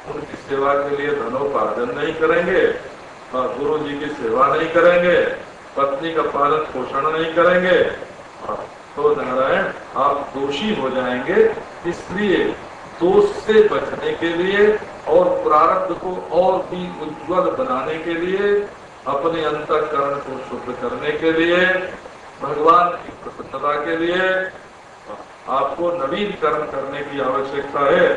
उनकी सेवा के लिए धनोपार्जन नहीं करेंगे, गुरु जी की सेवा नहीं करेंगे, पत्नी का पालन पोषण नहीं करेंगे, तो नारायण आप दोषी हो जाएंगे। इसलिए दोष से बचने के लिए और प्रारब्ध को और भी उज्ज्वल बनाने के लिए, अपने अंतःकरण को शुद्ध करने के लिए, भगवान की प्रसन्नता के लिए आपको नवीन कर्म करने की आवश्यकता है।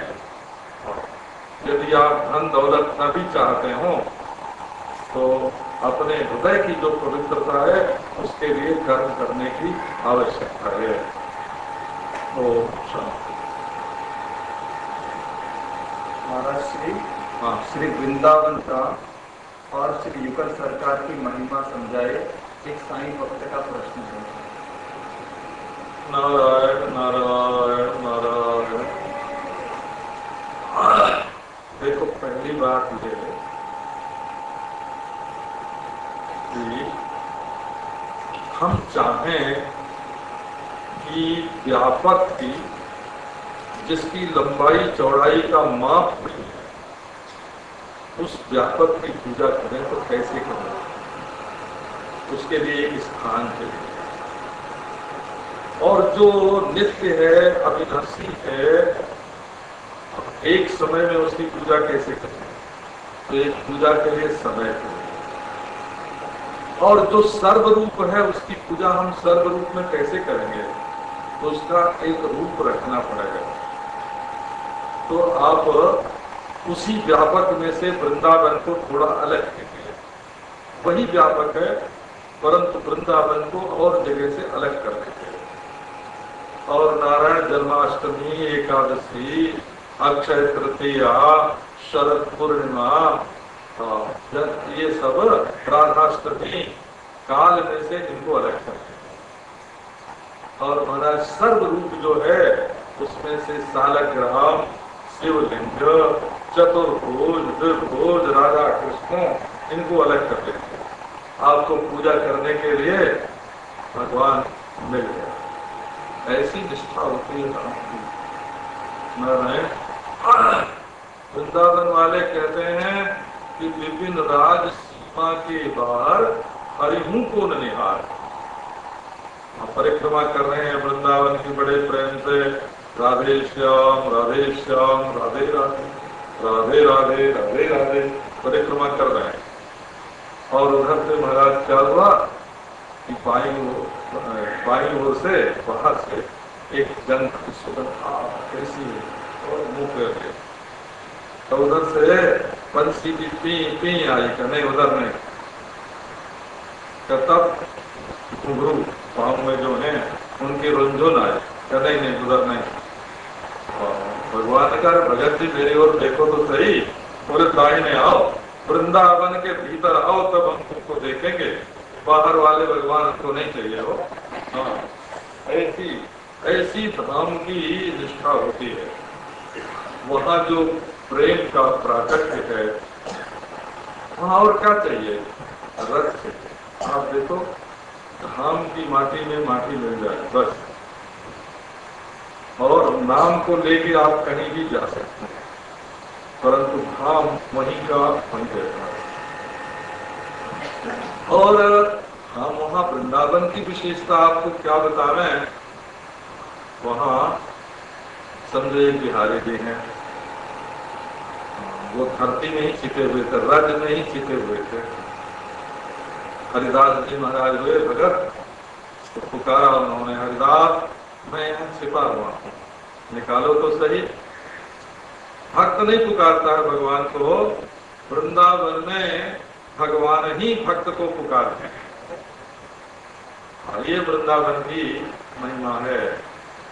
यदि आप धन दौलत न भी चाहते हो तो अपने हृदय की जो पवित्रता है उसके लिए कर्म करने की आवश्यकता है। तो महाराज श्री वृंदावन का और श्री युगल सरकार की महिमा समझाए, एक साईं भक्त का प्रश्न है। नारायण नारायण नारायण। देखो पहली बात ये है कि हम चाहें कि व्यापक की जिसकी लंबाई चौड़ाई का माप नहीं है, उस व्यापक की पूजा करें तो कैसे करें? उसके लिए एक स्थान चाहिए। और जो नित्य है, अविनाशी है, एक समय में उसकी पूजा कैसे करें? तो एक पूजा के लिए समय चाहिए। और जो सर्वरूप है उसकी पूजा हम सर्वरूप में कैसे करेंगे? तो उसका एक रूप रखना पड़ेगा। तो आप उसी व्यापक में से वृंदावन को थोड़ा अलग कीजिए। वही व्यापक है परंतु वृंदावन को और जगह से अलग कर देते। और नारायण जन्माष्टमी, एकादशी, अक्षय तृतीया, शरद पूर्णिमा, ये सब राधाष्टमी काल में से इनको अलग करते हैं। और महाराज सर्वरूप जो है उसमें से सालग्राम, शिवलिंग, चतुर्भुज, द्विभुज, राधा कृष्ण, इनको अलग कर देते हैं। आपको पूजा करने के लिए भगवान मिल गया। ऐसी निष्ठा होती है राम की। नारायण वृंदावन वाले कहते हैं कि विपिन राज सीमा के बाहर हरिहू को न निहार। परिक्रमा कर रहे हैं वृंदावन की बड़े प्रेम से, राधे श्याम राधे श्याम, राधे राधे राधे राधे राधे राधे परिक्रमा कर रहे हैं। और उधर से महाराज क्या हुआ कि बाई ओर से बाहर से एक जंग की सुगंध कैसी है और मुंह पे, तो उधर से पंछी की पी पी आई का नहीं, उधर नहीं। तब घुंघरू पाँव में जो है उनकी रुंझुन आए, नहीं नहीं उधर नहीं। भगवान का भगत जी मेरी ओर देखो तो सही, बोले दाहिने आओ, वृंदावन के भीतर आओ तब हम तुमको देखेंगे, बाहर वाले भगवान को नहीं चाहिए हो। हाँ ऐसी ऐसी धाम की निष्ठा होती है। वहाँ जो प्रेम का प्राकट्य है वहाँ और क्या चाहिए? रस चाहिए। आप देखो धाम की माटी में माटी मिल जाए बस, और नाम को लेके आप कहीं भी जा सकते हैं, परंतु धाम वहीं का वहीं रहता है। और हम वहाँ वृंदावन की विशेषता आपको क्या बतावें? वहाँ संजय बिहारी जी हैं, वो धरती में ही छिपे हुए थे, राज्य में ही छिपे हुए थे। हरिदास जी महाराज हुए भगत, तो पुकारा उन्होंने, हरिदास मैं यहाँ छिपा हुआ हूँ, निकालो तो सही। भक्त नहीं पुकारता है भगवान को, वृंदावन में भगवान ही भक्त को पुकारते हैं। ये वृंदावन की महिमा है।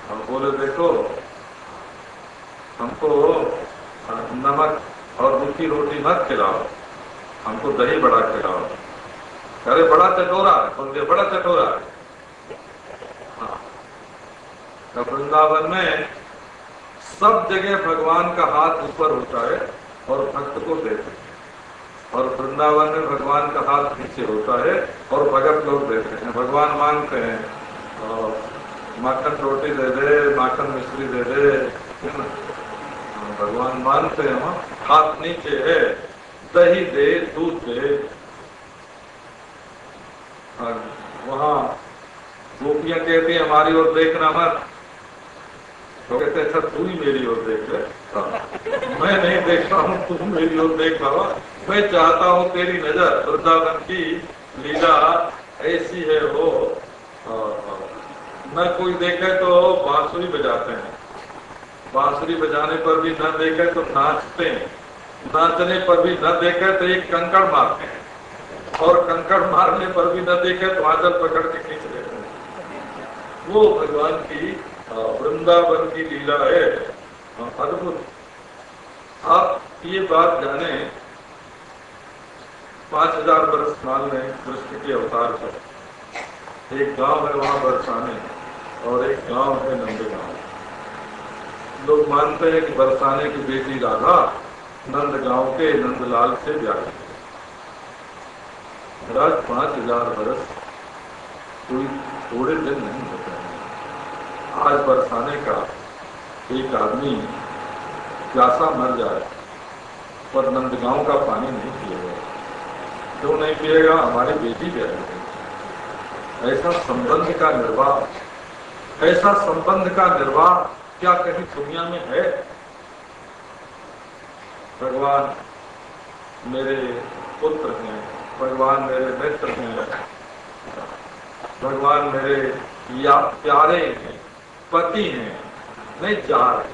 हम बोले देखो हमको नमक और रूखी रोटी मत खिलाओ, हमको दही बड़ा खिलाओ। अरे बड़ा चटोरा है, बोलते बड़ा चटोरा है। हाँ तो वृंदावन में सब जगह भगवान का हाथ ऊपर होता है और भक्त को देते हैं। और वृंदावन में भगवान का हाथ नीचे होता है और भगत लोग देते हैं, भगवान मांगते हैं और माखन रोटी दे दे, माखन मिश्री दे दे, है ना। भगवान मानते हैं, वहाँ हाथ नीचे है, दही दे, दूध दे। वहाँ गोपियां कहती है हमारी ओर देखना मत, तो कहते अच्छा तू ही मेरी ओर देख ले। मैं नहीं देख रहा हूँ, तू मेरी ओर देख रहा, मैं चाहता हूँ तेरी नजर। वृंदावन की लीला ऐसी है, वो न कोई देखे तो बांसुरी बजाते हैं, बांसुरी बजाने पर भी न देखे तो नाचते हैं, नाचने पर भी न देखे तो एक कंकड़ मारते हैं, और कंकड़ मारने पर भी न देखे तो आंचल पकड़ के खींच लेते हैं। वो भगवान की वृंदावन की लीला है, अद्भुत। आप ये बात जाने, 5000 वर्ष काल में कृष्ण के अवतार पर एक गांव है वहां बरसाने, और एक गांव है नंदगांव। लोग मानते हैं कि बरसाने की बेटी राधा नंदगांव के नंदलाल से ब्याह की। 5000 वर्ष कोई थोड़े दिन नहीं होते हैं। आज बरसाने का एक आदमी प्यासा मर जाए पर नंदगांव का पानी नहीं पिएगा। क्यों नहीं पिएगा? हमारी बेटी प्यारी। ऐसा संबंध का निर्वाह, ऐसा संबंध का निर्वाह क्या कहीं दुनिया में है? भगवान मेरे पुत्र हैं, भगवान मेरे मित्र हैं, भगवान मेरे या प्यारे हैं, पति हैं, नहीं जार।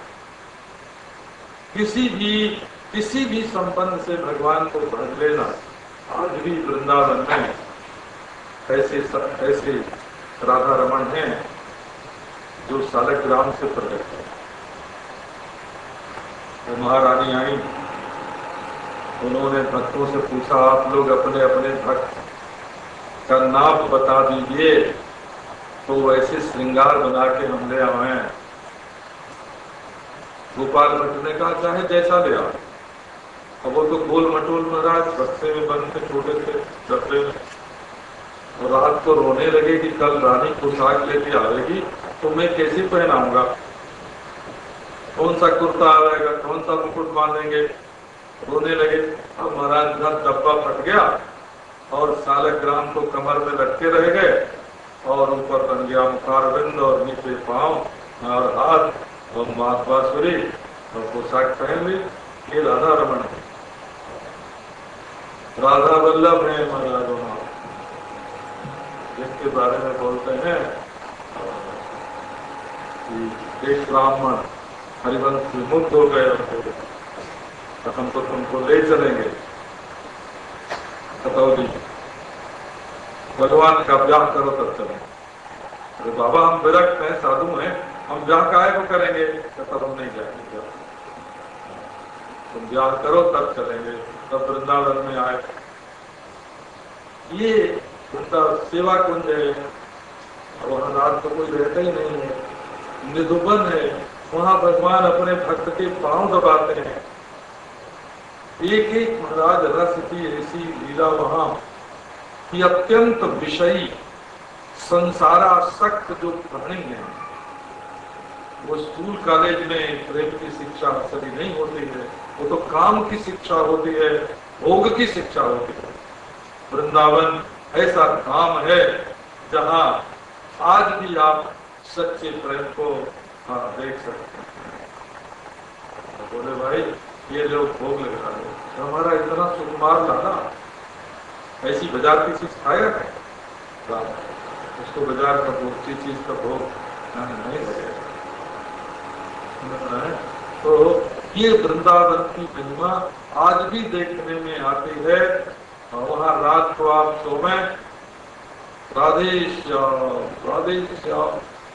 किसी भी संबंध से भगवान को भज लेना। आज भी वृंदावन में ऐसे राधा रमण हैं जो सालग्राम से प्रकट है। वो महारानी आई, उन्होंने भक्तों से पूछा आप लोग अपने अपने भक्त का नाम बता दीजिए तो वैसे श्रृंगार बना के हम ले आए। गोपाल भट्ट ने कहा चाहे जैसा ले आओ। अब वो तो गोल मटोल महाराज बक्से में बंद थे, छोटे से डब्बे में, और रात को रोने लगे कि कल रानी पोशाक लेके आएगी तो मैं कैसे पहनाऊंगा, कौन सा कुर्ता आएगा, कौन सा मुकुट बांधेंगे, रोने लगे। अब महाराज का डब्बा फट गया और सालग्राम को कमर में लटके रह गए, और ऊपर बन गया मुखारविंद और नीचे पांव और हाथ और माथ बांसुरी और पोशाक पहन ली। ये राधा रमन है, राधा वल्लभ है महाराज वहां, जिसके बारे में बोलते हैं कि एक ब्राह्मण हरिवंश मुक्त हो गए, तो हम तो तुमको ले चलेंगे खतौली, भगवान का ब्याह करो तब चलेंगे। अरे बाबा हम विरक्त हैं, साधु हैं, हम ब्याह काहे को करेंगे? तब हम नहीं जाएंगे, तुम ब्याह करो तब चलेंगे। तब वृंदावन में आए। ये उनका सेवा कुंज है, वहां रात को कोई रहता ही नहीं है, निधुबन है, वहां भगवान अपने भक्त के पांव दबाते हैं। एक एक महाराज रस की ऐसी लीला वहां कि अत्यंत विषयी संसारासक्त जो प्राणी है, वो स्कूल कॉलेज में प्रेम की शिक्षा सभी नहीं होती है, वो तो काम की शिक्षा होती है, भोग की शिक्षा होती है। वृंदावन ऐसा काम है जहां आज भी आप सच्चे प्रेम को देख सकते हैं। तो बोले भाई ये लोग भोग लगा रहे, तो हमारा इतना सुकुमार लाना ऐसी बाजार की चीज खाएगा क्या? उसको बाजार का भोग, चीज का भोग नहीं लगेगा। तो ये वृंदावन की महिमा आज भी देखने में आती है। वहां रात को आप सोमें राधे श्याम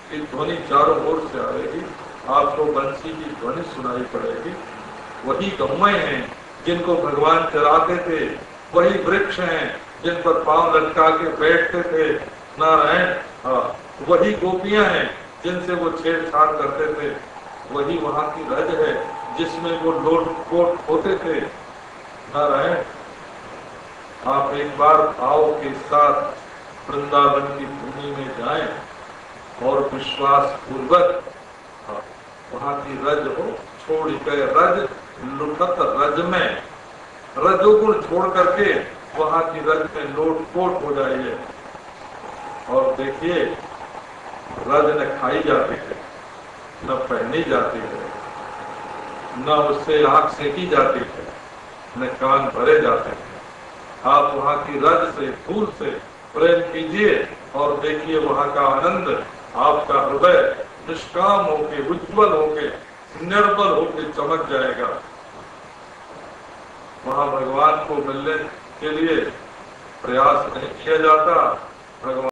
की ध्वनि चारों ओर से आएगी, आपको बंसी की ध्वनि सुनाई पड़ेगी। वही गौएं हैं जिनको भगवान चराते थे, वही वृक्ष हैं जिन पर पांव लटका के बैठते थे नारायण, वही गोपियां हैं जिनसे वो छेड़छाड़ करते थे, वही वहां की रज है जिसमें वो लोट पोट होते थे नारायण। आप एक बार भाव के साथ वृंदावन की भूमि में जाएं और विश्वास पूर्वक वहां की रज हो छोड़ के रज लुटत रज में रजोगुण छोड़ करके वहां की रज में लोटपोट हो जाइए और देखिए रज न खाई जाती है, न पहनी जाती है, न उससे आंख सेकी जाती है, न कान भरे जाते हैं। आप वहां की रज से फूल से प्रेम कीजिए और देखिए वहां का आनंद, आपका हृदय निष्काम होके उज्ज्वल होके निर्बल होके चमक जाएगा। वहां भगवान को मिलने के लिए प्रयास नहीं किया जाता, भगवान